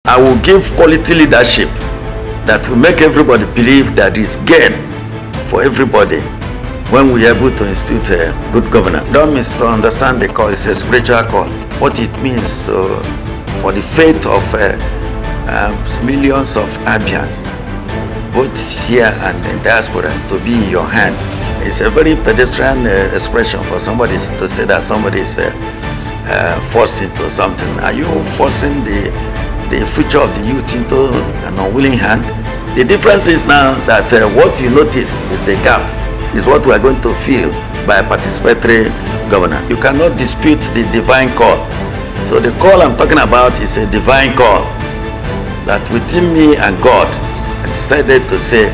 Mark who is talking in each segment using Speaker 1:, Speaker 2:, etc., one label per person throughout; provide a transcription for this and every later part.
Speaker 1: I will give quality leadership that will make everybody believe that it's gain for everybody when we are able to institute good governance. Don't misunderstand the call. It's a spiritual call. What it means for the faith of millions of Abians, both here and in diaspora, to be in your hand. It's a very pedestrian expression for somebody to say that somebody is forced into something. Are you forcing the future of the youth into an unwilling hand? The difference is now that what you notice is the gap, is what we are going to fill by participatory governance. You cannot dispute the divine call. So the call I'm talking about is a divine call that within me and God, I decided to say,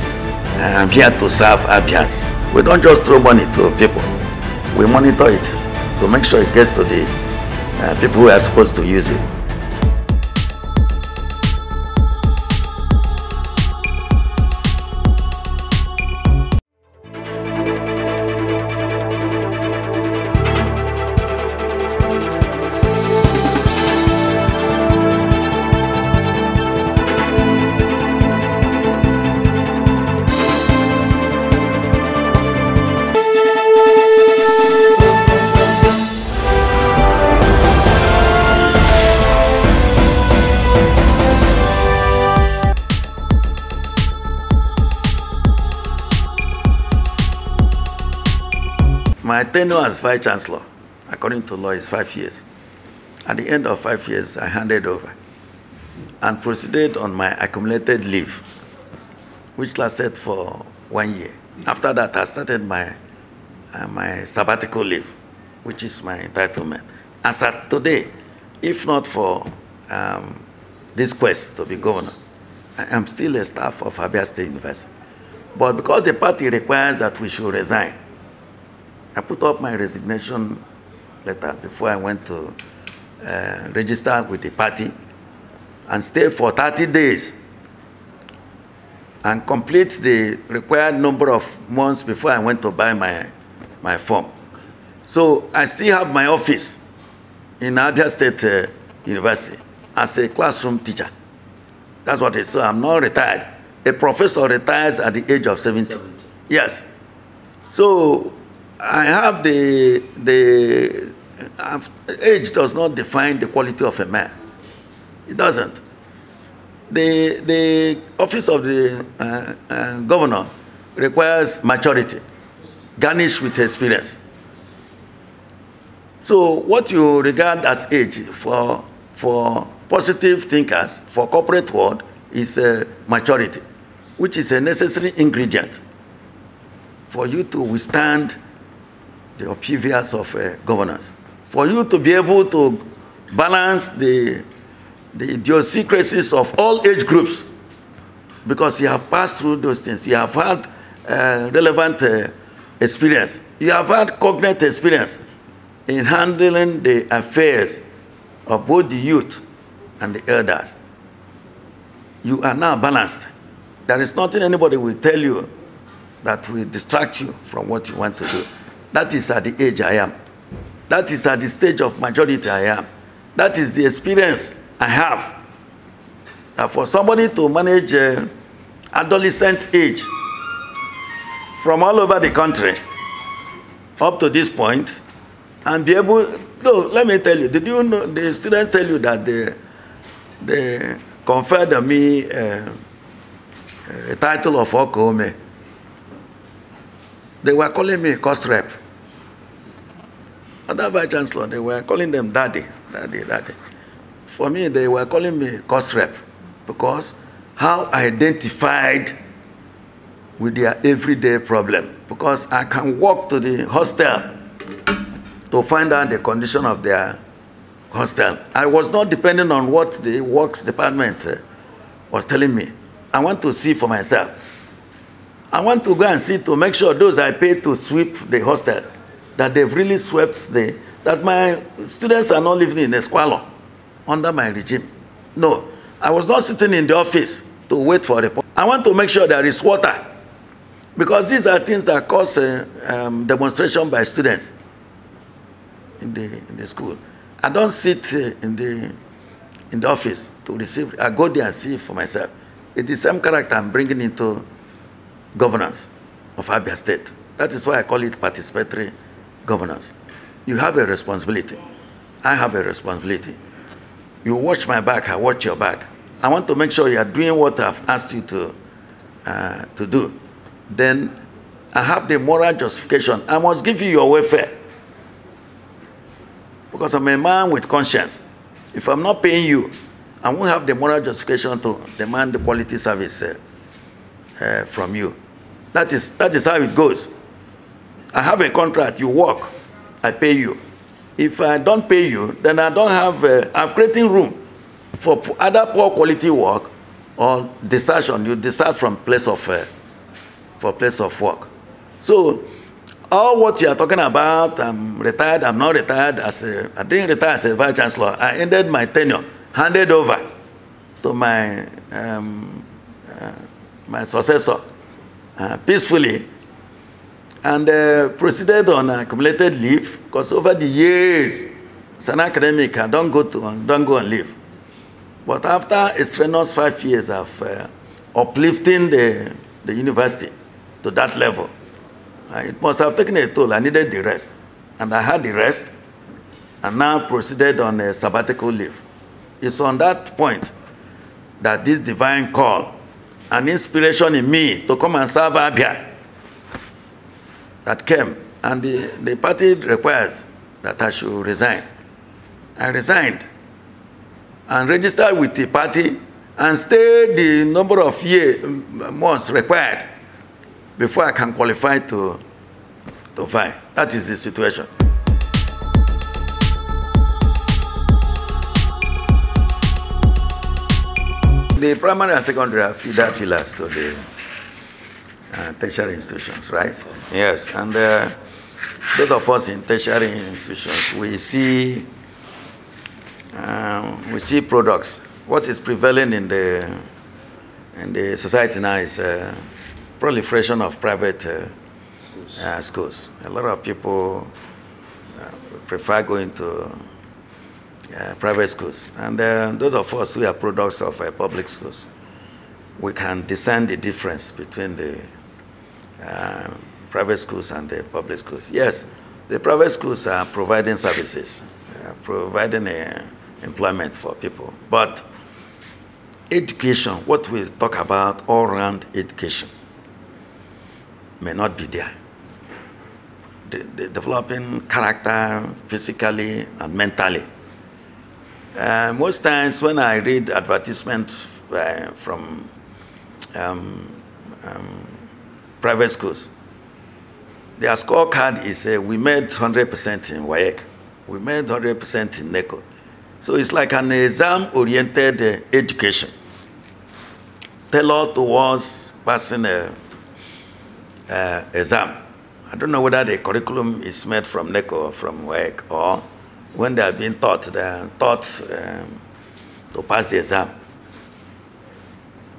Speaker 1: I'm here to serve Abians. We don't just throw money to people. We monitor it to make sure it gets to the people who are supposed to use it. My tenure as Vice Chancellor, according to law, is 5 years. At the end of 5 years, I handed over and proceeded on my accumulated leave, which lasted for 1 year. After that, I started my sabbatical leave, which is my entitlement. As at today, if not for this quest to be governor, I am still a staff of ABIA State University. But because the party requires that we should resign, I put up my resignation letter before I went to register with the party and stay for 30 days and complete the required number of months before I went to buy my form. So I still have my office in ABIA State University as a classroom teacher. That's what it is. So I'm not retired. A professor retires at the age of 70. Yes. So I have age does not define the quality of a man. It doesn't. The office of the governor requires maturity, garnished with experience. So what you regard as age for positive thinkers, for corporate world, is maturity, which is a necessary ingredient for you to withstand the upheavals of governance, for you to be able to balance the idiosyncrasies of all age groups, because you have passed through those things. You have had relevant experience. You have had cognate experience in handling the affairs of both the youth and the elders. You are now balanced. There is nothing anybody will tell you that will distract you from what you want to do. That is at the age I am. That is at the stage of majority I am. That is the experience I have. Now for somebody to manage adolescent age from all over the country up to this point and be able, no, let me tell you, did you know, the students tell you that they conferred on me a title of Okome. They were calling me cost rep. Other vice chancellor, they were calling them daddy. For me, they were calling me cost rep because how I identified with their everyday problem. Because I can walk to the hostel to find out the condition of their hostel. I was not dependent on what the works department was telling me. I want to see for myself. I want to go and see to make sure those I paid to sweep the hostel, that they've really swept that my students are not living in a squalor under my regime. No, I was not sitting in the office to wait for a report. I want to make sure there is water, because these are things that cause demonstration by students in the school. I don't sit in the in the office to receive. I go there and see for myself. It's the same character I'm bringing into governance of Abia State. That is why I call it participatory governance. You have a responsibility. I have a responsibility. You watch my back, I watch your back. I want to make sure you are doing what I've asked you to do. Then I have the moral justification. I must give you your welfare. Because I'm a man with conscience. If I'm not paying you, I won't have the moral justification to demand the quality service from you. That is how it goes. I have a contract, you work, I pay you. If I don't pay you, then I don't have, I'm creating room for other poor quality work or desertion. You desert from place of work. So all what you are talking about, I'm retired, I'm not retired. I didn't retire as a vice chancellor. I ended my tenure, handed over to my my successor peacefully, and proceeded on accumulated leave, because over the years, as an academic, I don't go on leave. But after a strenuous 5 years of uplifting the university to that level, it must have taken a toll. I needed the rest. And I had the rest, and now proceeded on a sabbatical leave. It's on that point that this divine call, an inspiration in me to come and serve Abia, that came, and the party requires that I should resign. I resigned and registered with the party and stayed the number of months required before I can qualify to vie. That is the situation. The primary and secondary are feeder pillars to the tertiary institutions, right? Yes, and those of us in tertiary institutions, we see products. What is prevailing in the society now is proliferation of private schools. A lot of people prefer going to private schools, and those of us who are products of public schools, we can discern the difference between the private schools and the public schools. Yes, the private schools are providing services, providing employment for people, but education, what we talk about, all-round education, may not be there. The developing character physically and mentally. Most times when I read advertisements from private schools, their scorecard is we made 100% in WAEC, we made 100% in NECO. So it's like an exam-oriented education, tailored towards passing an exam. I don't know whether the curriculum is made from NECO or from WAEC, or when they are being taught, they are taught to pass the exam.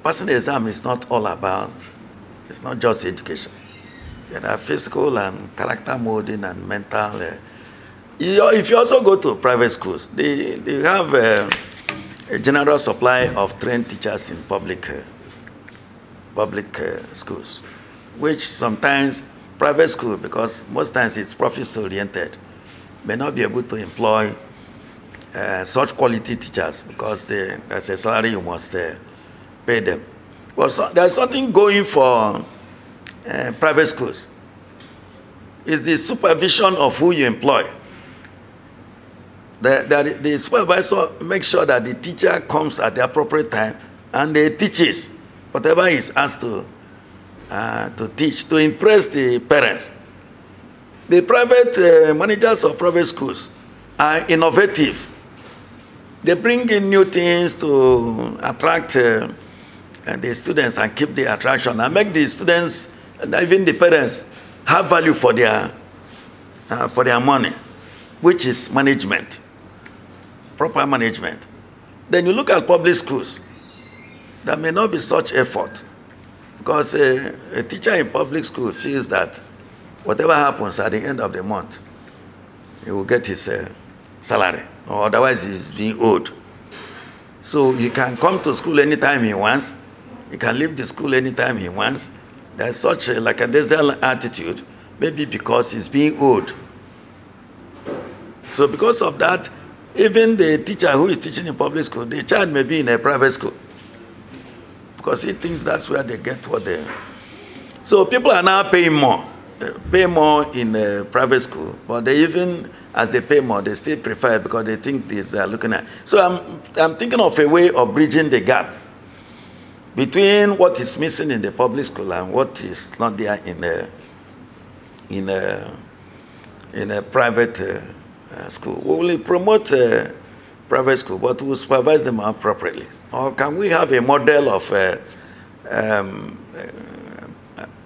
Speaker 1: Passing the exam is not all about, it's not just education. There are physical and character molding and mental. If you also go to private schools, they have a general supply of trained teachers in public schools, which sometimes private school, because most times it's profit-oriented, may not be able to employ such quality teachers because there's a salary you must pay them. Well, so there's something going for private schools. It's the supervision of who you employ. The supervisor makes sure that the teacher comes at the appropriate time and they teaches whatever he's asked to teach, to impress the parents. The private managers of private schools are innovative. They bring in new things to attract the students and keep the attraction and make the students and even the parents have value for their money, which is management, proper management. Then you look at public schools, there may not be such effort because a teacher in public school feels that whatever happens at the end of the month, he will get his salary, or otherwise he's being owed. So he can come to school anytime he wants. He can leave the school anytime he wants. There's such a lackadaisical attitude, maybe because he's being owed. So because of that, even the teacher who is teaching in public school, the child may be in a private school, because he thinks that's where they get what they... So people are now paying more. They pay more in a private school, but they even, as they pay more, they still prefer it because they think this they are looking at. So I'm thinking of a way of bridging the gap between what is missing in the public school and what is not there in a private school. We will promote private school, but we will supervise them appropriately. Or can we have a model of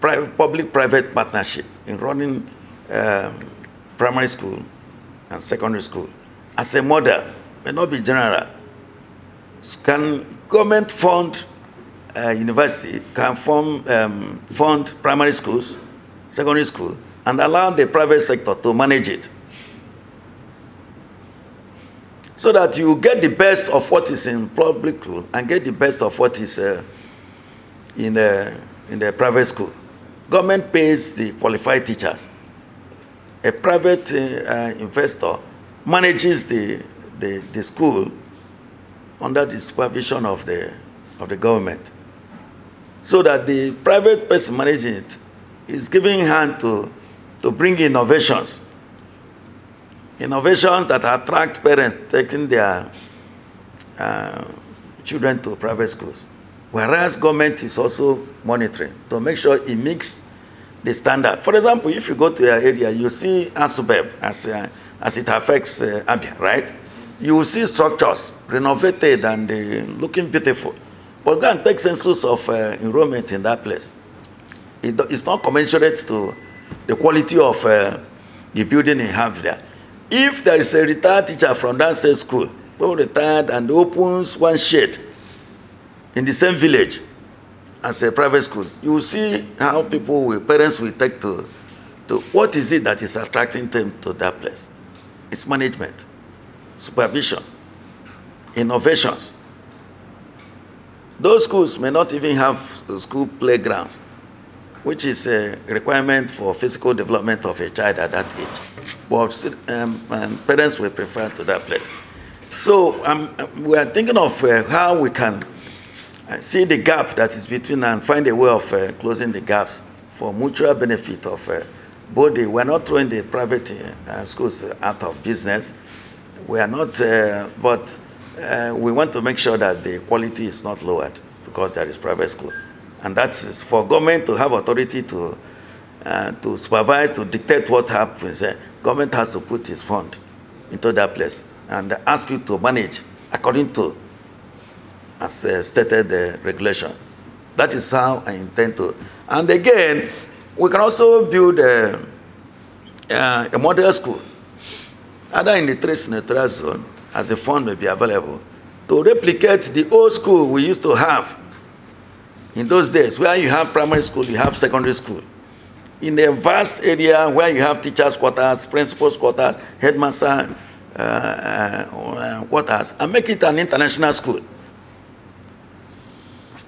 Speaker 1: public-private partnership in running primary school and secondary school as a model? May not be general. Can government fund university, can fund primary schools, secondary school, and allow the private sector to manage it, so that you get the best of what is in public school and get the best of what is in the private school. Government pays the qualified teachers. A private investor manages the school under the supervision of the government, so that the private person managing it is giving hand to bring innovations that attract parents taking their children to private schools, whereas government is also monitoring to make sure it meets the standard. For example, if you go to your area, you see ASUBEB as it affects ABIA, right? You will see structures renovated and looking beautiful. But go and take census of enrollment in that place. It's not commensurate to the quality of the building you have there. If there is a retired teacher from that same school, who retired and opens one shade in the same village as a private school, you will see how parents will take to what is it that is attracting them to that place. It's management, supervision, innovations. Those schools may not even have school playgrounds, which is a requirement for physical development of a child at that age. But parents will prefer to that place. So we are thinking of how we can see the gap that is between and find a way of closing the gaps for mutual benefit of both. We're not throwing the private schools out of business. We are not, but we want to make sure that the quality is not lowered because there is private school. And that's for government to have authority to supervise, to dictate what happens. Government has to put its fund into that place and ask you to manage according to, as stated, the regulation. That is how I intend to. And again, we can also build a model school, either in the 3 senatorial zone, as a fund may be available, to replicate the old school we used to have in those days, where you have primary school, you have secondary school. In a vast area where you have teachers' quarters, principals' quarters, headmaster quarters, and make it an international school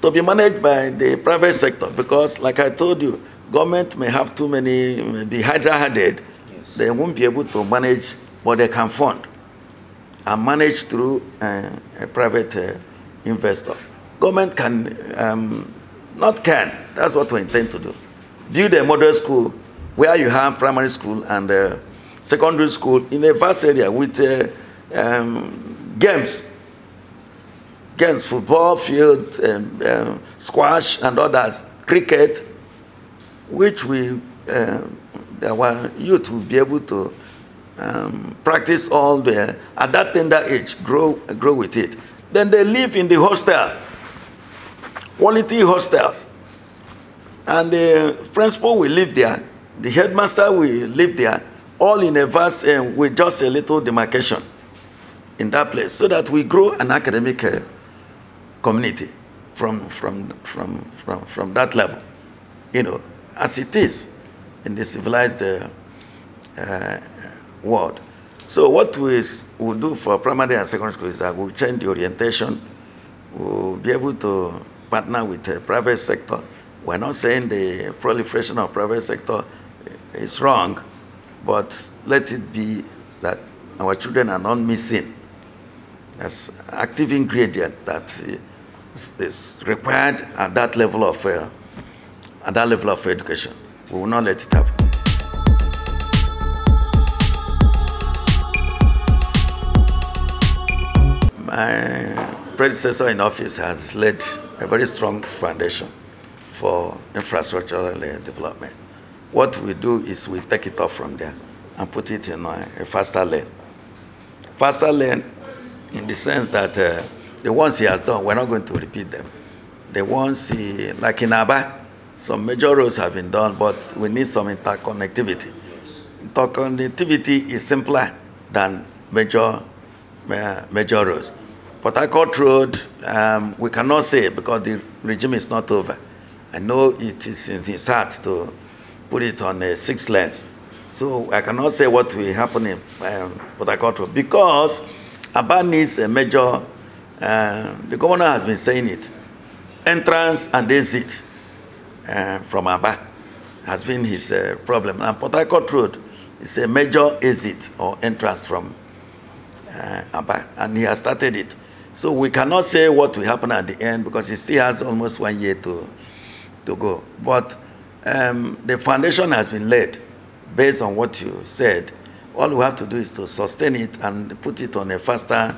Speaker 1: to be managed by the private sector. Because, like I told you, government may have too many, may be hydra-headed. Yes. They won't be able to manage, but they can fund and manage through a private investor. Government can, that's what we intend to do. Build a model school where you have primary school and secondary school in a vast area with games, football field, squash and others, cricket, which our youth will be able to practice all at that tender age, grow with it. Then they live in the hostel, quality hostels. And the principal will live there, the headmaster will live there, all in a vast, with just a little demarcation in that place, so that we grow an academic community from that level, as it is in the civilized world. So what we will do for primary and secondary school is that we'll change the orientation We'll be able to partner with the private sector. We're not saying the proliferation of private sector is wrong, but let it be that our children are not missing as active ingredient that is required at that level of education. We will not let it happen. My predecessor in office has laid a very strong foundation for infrastructural development. What we do is we take it off from there and put it in a faster lane. Faster lane in the sense that the ones he has done, we're not going to repeat them. The ones like in ABIA, some major roads have been done, but we need some interconnectivity. Interconnectivity is simpler than major roads. Port Harcourt Road, we cannot say because the regime is not over. I know it is in his heart to put it on 6 lanes. So I cannot say what will happen in Port Harcourt Road because ABIA needs a major, the governor has been saying it, entrance and exit from ABIA has been his problem. And Port Harcourt Road is a major exit or entrance from ABIA, and he has started it. So we cannot say what will happen at the end because it still has almost 1 year to go. But the foundation has been laid based on what you said. All we have to do is to sustain it and put it on a faster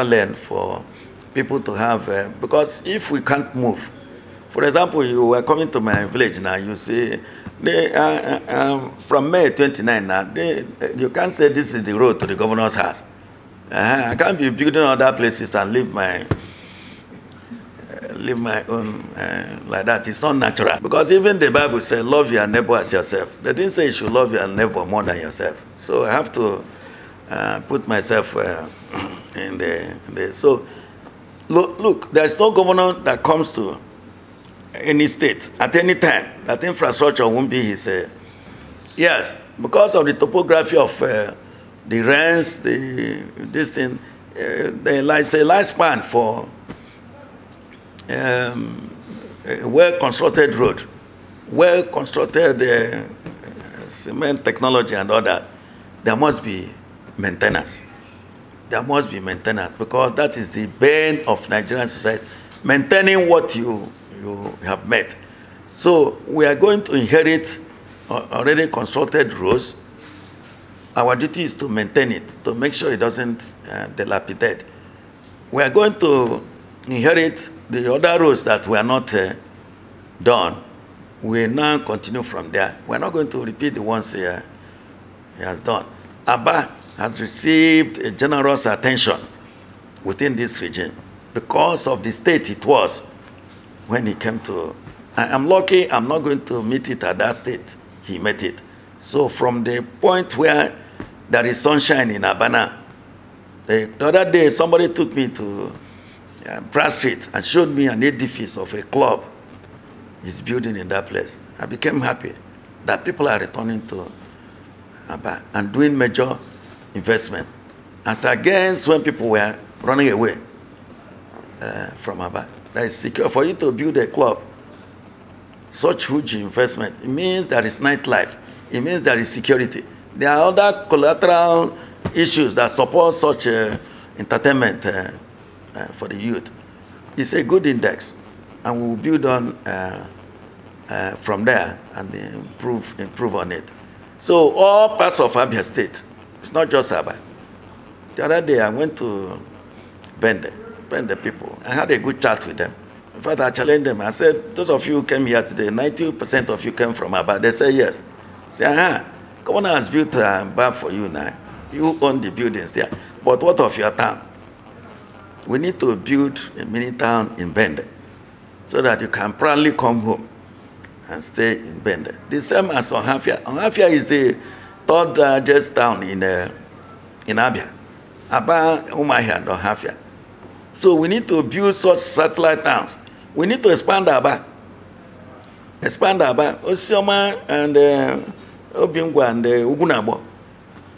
Speaker 1: lane for people to have, because if we can't move, for example, you were coming to my village now, you see, from May 29 now, you can't say this is the road to the governor's house. I can't be building other places and leave my own like that. It's not natural. Because even the Bible says, love your neighbor as yourself. They didn't say you should love your neighbor more than yourself. So I have to put myself in the. So look, there's no governor that comes to any state at any time that infrastructure won't be his. Yes, because of the topography of the rents, this thing, it's a lifespan for a well-constructed road, well-constructed cement technology and all that. There must be maintenance. There must be maintenance because that is the bane of Nigerian society, maintaining what you have made. So we are going to inherit already constructed roads. Our duty is to maintain it, to make sure it doesn't dilapidate. We are going to inherit the other roads that were not done. We will now continue from there. We're not going to repeat the ones he has done. ABIA has received a generous attention within this region because of the state it was when he came to. I'm lucky I'm not going to meet it at that state he met it. So from the point where there is sunshine in Abana, the other day somebody took me to Pratt Street and showed me an edifice of a club he's building in that place. I became happy that people are returning to Abba and doing major investment as against when people were running away from Abba. That is secure. For you to build a club, such huge investment, it means there is nightlife. It means there is security. There are other collateral issues that support such entertainment for the youth. It's a good index, and we will build on from there and improve on it. So all parts of Abia State, it's not just Abia. The other day I went to Bende people. I had a good chat with them. In fact, I challenged them. I said, those of you who came here today, 90% of you came from Abia. They said yes. I said, Governor has built a bar for you now. You own the buildings there. But what of your town? We need to build a mini town in Bende so that you can proudly come home and stay in Bende. The same as Onhafia. Onhafia is the third largest town in Abia. Aba, Umuahia, and Onhafia. So we need to build such satellite towns. We need to expand Aba. Osioma and Obiangwa and Ugunabo.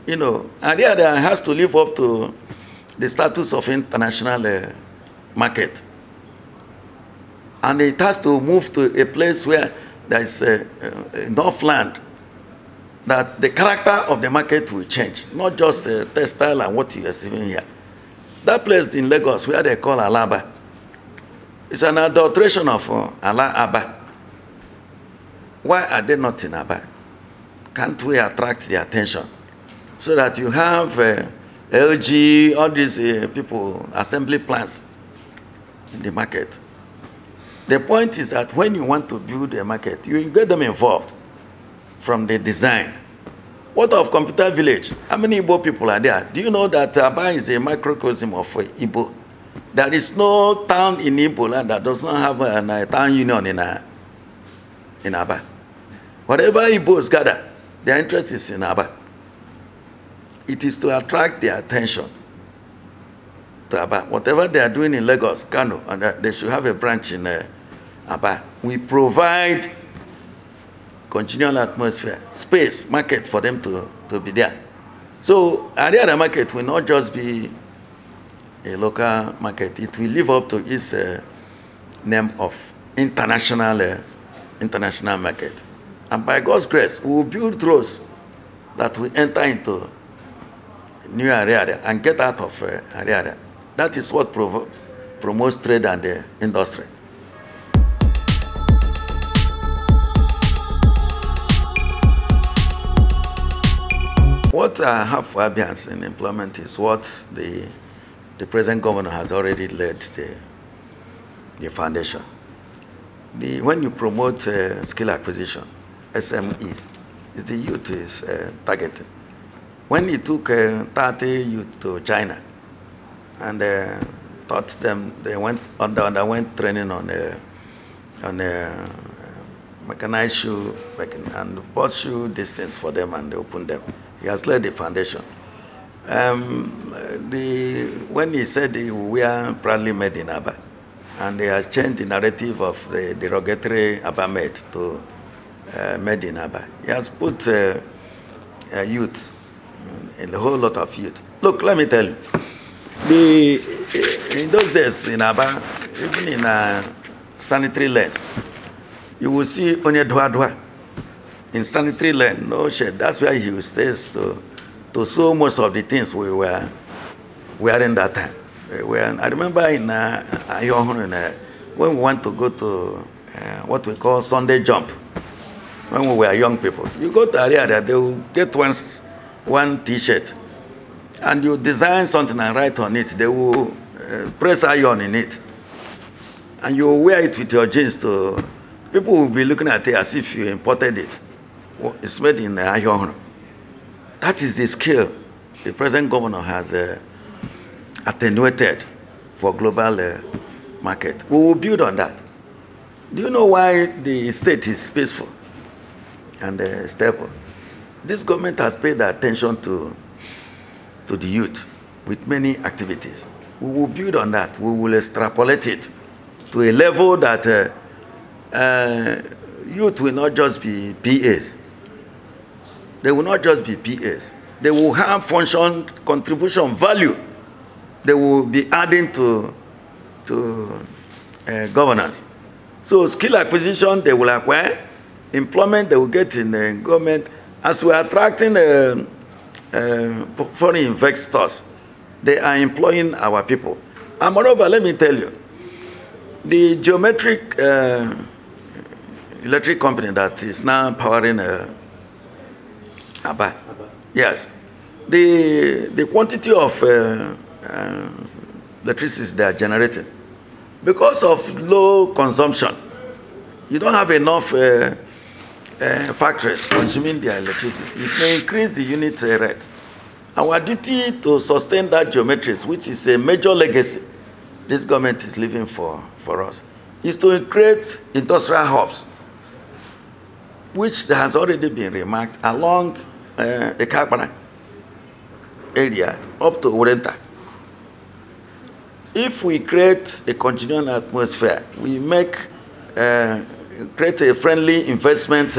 Speaker 1: You know, and the other has to live up to the status of international market. And it has to move to a place where there is enough land that the character of the market will change, not just textile and what you are seeing here. That place in Lagos where they call Alaba, it's an adulteration of Aba. Why are they not in Aba? Can't we attract the attention so that you have LG, all these people, assembly plants in the market? The point is that when you want to build a market, you get them involved from the design. What of Computer Village? How many Igbo people are there? Do you know that Aba is a microcosm of Igbo? There is no town in Igbo land that does not have a town union in Aba. Whatever Igbos gather, their interest is in Aba. It is to attract their attention to Aba. Whatever they are doing in Lagos, Kano, and they should have a branch in Aba. We provide continual atmosphere, space, market for them to be there. So Ariara market will not just be a local market. It will live up to its name of international market. And by God's grace, we will build roads that will enter into new area and get out of area. That is what promotes trade and industry. What I have for Abians in employment is what the present governor has already led the foundation. When you promote skill acquisition, SMEs, is the youth is targeted. When he took 30 youth to China and taught them, they underwent training on mechanized shoe and bought shoe distance for them and they opened them. He has laid the foundation. When he said we are proudly made in Aba, and he has changed the narrative of the derogatory Aba made to made in Aba. He has put youth, a whole lot of youth. Look, let me tell you, in those days in Aba, even in sanitary lanes, you will see onye dwa in sanitary lane, no shade. That's where he stays to sew most of the things we were wearing that time. I remember in when we went to go to what we call Sunday jump, when we were young people. You go to area, they will get one T-shirt, and you design something and write on it. They will press iron in it, and you wear it with your jeans. People will be looking at it as if you imported it. It's made in iron. That is the skill the present governor has attenuated for global market. We will build on that. Do you know why the state is peaceful and stable? This government has paid attention to the youth with many activities. We will build on that. We will extrapolate it to a level that youth will not just be PAs. They will not just be PAs. They will have function, contribution, value. They will be adding to governance. So skill acquisition, they will acquire. Employment, they will get in the government. As we are attracting foreign investors, they are employing our people. And moreover, let me tell you, the geometric electric company that is now powering Aba. Yes. The quantity of electricity they are generating, because of low consumption, you don't have enough factories consuming their electricity. It may increase the unit rate. Our duty to sustain that geometry, which is a major legacy this government is leaving for us, is to create industrial hubs, which has already been remarked along the Kabana area up to Orenta. If we create a congenial atmosphere, we create a friendly investment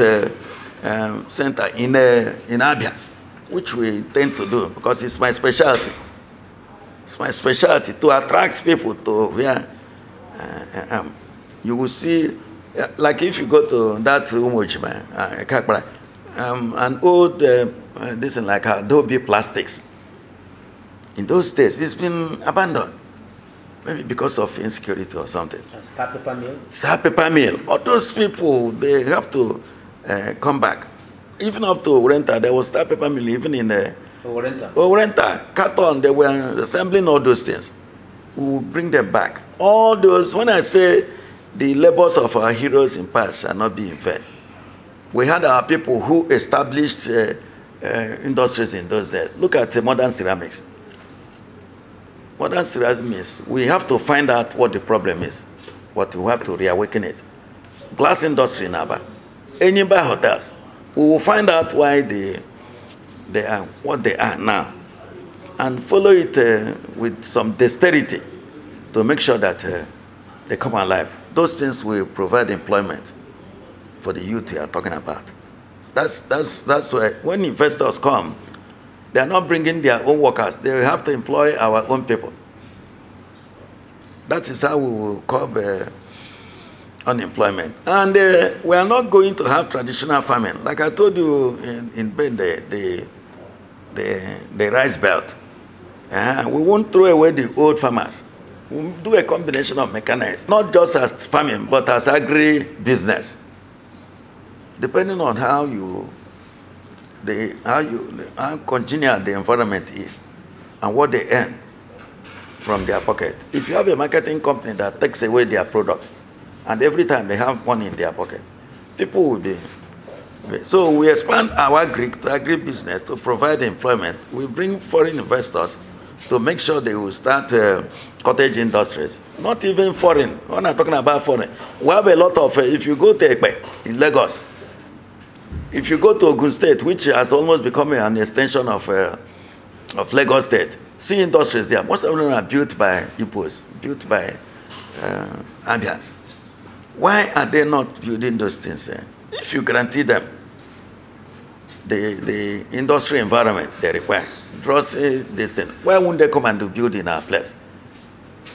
Speaker 1: center in ABIA, which we tend to do because it's my specialty. It's my specialty to attract people to where you will see, like if you go to that Umojima, an old, this is like Adobe Plastics. In those days, it's been abandoned. Maybe because of insecurity or something.
Speaker 2: Star Paper Mill?
Speaker 1: Star Paper Mill. All those people, they have to come back. Even up to Orenta, there was Star Paper Mill, even in the Orenta, Carton, they were assembling all those things. We will bring them back. All those, when I say the labors of our heroes in past shall not be in vain. We had our people who established industries in those days. Look at the modern ceramics. Modern ceramics, we have to find out what the problem is, but we have to reawaken it. Glass industry in Aba, Enyimba hotels, we will find out why they are what they are now, and follow it with some dexterity to make sure that they come alive. Those things will provide employment for the youth we are talking about. That's why when investors come, they are not bringing their own workers. They have to employ our own people. That is how we will curb unemployment. And we are not going to have traditional farming. Like I told you in Bend, the rice belt. We won't throw away the old farmers. We'll do a combination of mechanized, not just as farming, but as agri-business. Depending on how congenial the environment is and what they earn from their pocket. If you have a marketing company that takes away their products and every time they have money in their pocket, people will be. So we expand our agri-business to provide employment. We bring foreign investors to make sure they will start cottage industries. Not even foreign. When I'm talking about foreign, we have a lot of, if you go to Ekpe in Lagos, if you go to Ogun State, which has almost become an extension of Lagos State, see industries there. Most of them are built by Igbos, built by Abians. Why are they not building those things? If you guarantee them the industry environment they require, draws this thing, why wouldn't they come and build in our place?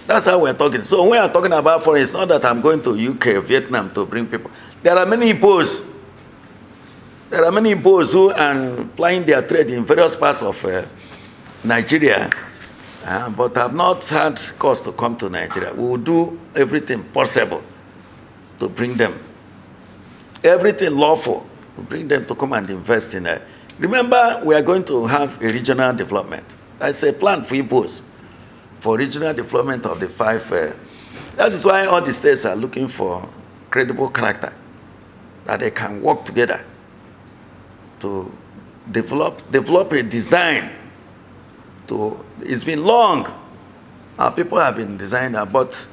Speaker 1: That's how we're talking. So when we are talking about foreign, it's not that I'm going to UK, Vietnam to bring people. There are many Igbos. There are many Igbos who are plying their trade in various parts of Nigeria, but have not had cause to come to Nigeria. We will do everything possible to bring them, everything lawful, to bring them to come and invest in it. Remember, we are going to have a regional development. That's a plan for Igbos, for regional development of the 5. That is why all the states are looking for credible character, that they can work together to develop a design. It's been long. Our people have been designing, but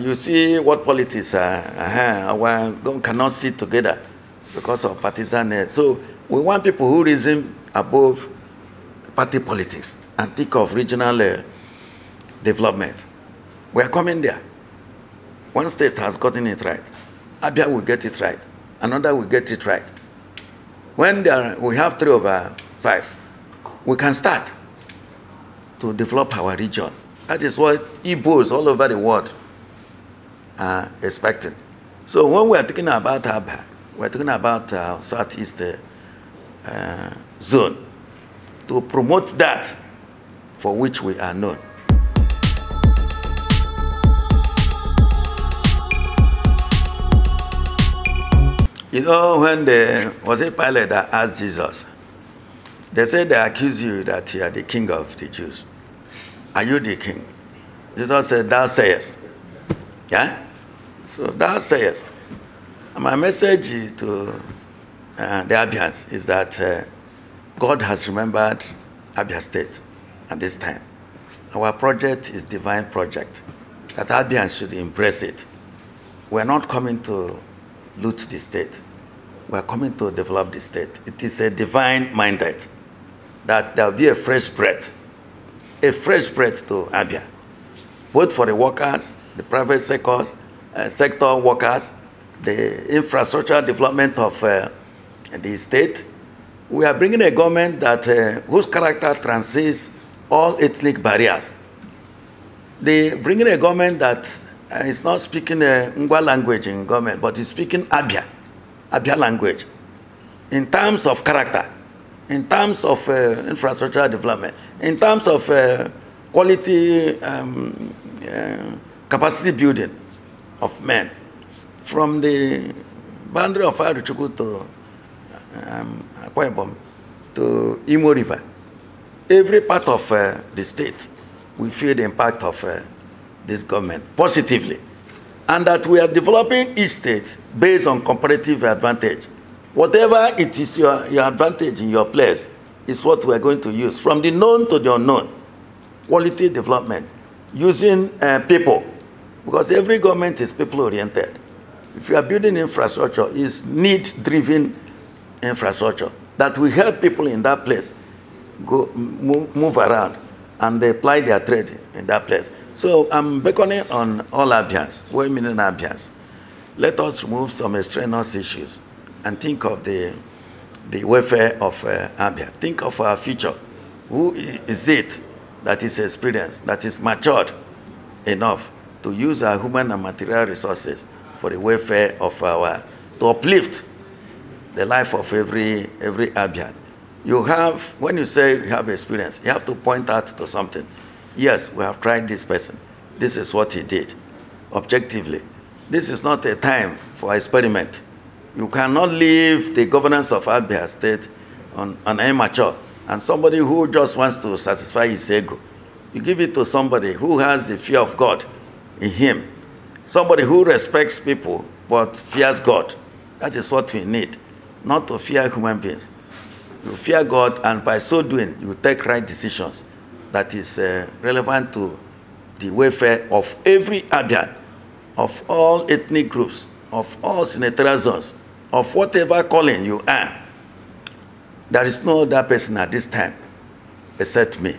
Speaker 1: you see what politics cannot sit together because of partisan. So we want people who reason above party politics and think of regional development. We are coming there. One state has gotten it right. Abia will get it right. Another will get it right. When we have 3/5, we can start to develop our region. That is what Igbos all over the world are expecting. So when we are talking about ABIA, we are talking about Southeast zone, to promote that for which we are known. You know, when there was a pilot that asked Jesus, they said they accuse you that you are the king of the Jews. Are you the king? Jesus said, thou sayest. Yeah? So thou sayest. And my message to the Abians is that God has remembered Abia State at this time. Our project is divine project, that Abians should embrace it. We're not coming to loot the state. We're coming to develop the state. It is a divine mandate that there will be a fresh breath to Abia, both for the workers, the private sector workers, the infrastructure development of the state. We are bringing a government that whose character transcends all ethnic barriers. They bring in a government that is not speaking Ngwa language in government, but is speaking ABIA language. In terms of character, in terms of infrastructure development, in terms of quality capacity building of men, from the boundary of Aruchukwu to Akwa Ibom to Imo River, every part of the state, we feel the impact of this government positively. And that we are developing each state based on comparative advantage. Whatever it is your advantage in your place is what we are going to use. From the known to the unknown, quality development, using people. Because every government is people-oriented. If you are building infrastructure, it's need-driven infrastructure that will help people in that place go move around and they apply their trade in that place. So I'm beckoning on all Abians, well-meaning Abians. Let us remove some extraneous issues and think of the welfare of Abia. Think of our future. Who is it that is experienced, that is matured enough to use our human and material resources for the welfare of to uplift the life of every Abian? You have, when you say you have experience, you have to point out to something. Yes, we have tried this person. This is what he did, objectively. This is not a time for experiment. You cannot leave the governance of Abia State on immature and somebody who just wants to satisfy his ego. You give it to somebody who has the fear of God in him, somebody who respects people but fears God. That is what we need, not to fear human beings. You fear God, and by so doing, you take right decisions that is relevant to the welfare of every Abian, of all ethnic groups, of all senatorial zones, of whatever calling you are. There is no other person at this time except me.